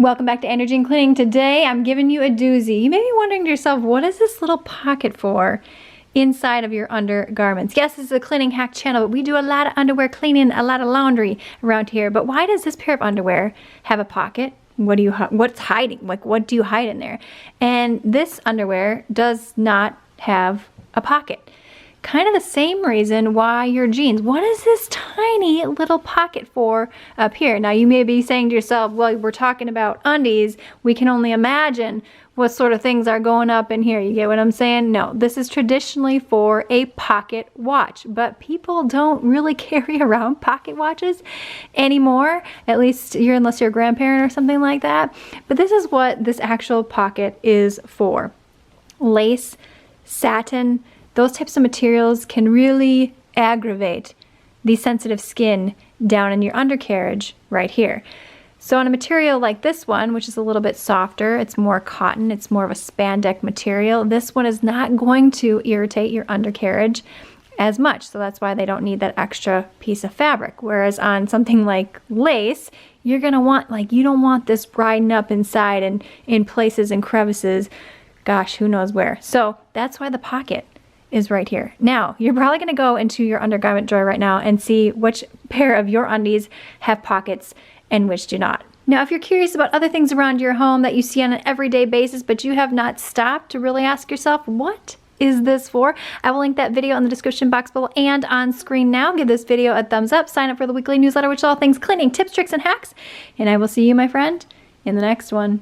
Welcome back to Energy and Cleaning. Today I'm giving you a doozy. You may be wondering to yourself, what is this little pocket for inside of your undergarments? Yes, this is a cleaning hack channel, but we do a lot of underwear cleaning, a lot of laundry around here. But why does this pair of underwear have a pocket? What's hiding? Like, what do you hide in there? And this underwear does not have a pocket. Kind of the same reason why your jeans. What is this tiny little pocket for up here? Now you may be saying to yourself, well, we're talking about undies. We can only imagine what sort of things are going up in here. You get what I'm saying? No, this is traditionally for a pocket watch, but people don't really carry around pocket watches anymore, at least unless you're a grandparent or something like that. But this is what this actual pocket is for. Lace, satin, those types of materials can really aggravate the sensitive skin down in your undercarriage right here. So on a material like this one, which is a little bit softer, it's more cotton, it's more of a spandex material, this one is not going to irritate your undercarriage as much. So that's why they don't need that extra piece of fabric. Whereas on something like lace, you're gonna want, you don't want this riding up inside and in places and crevices, gosh, who knows where. So that's why the pocket is right here. Now, you're probably gonna go into your undergarment drawer right now and see which pair of your undies have pockets and which do not. Now, if you're curious about other things around your home that you see on an everyday basis, but you have not stopped to really ask yourself, what is this for? I will link that video in the description box below and on screen now. Give this video a thumbs up, sign up for the weekly newsletter, which is all things cleaning, tips, tricks, and hacks, and I will see you, my friend, in the next one.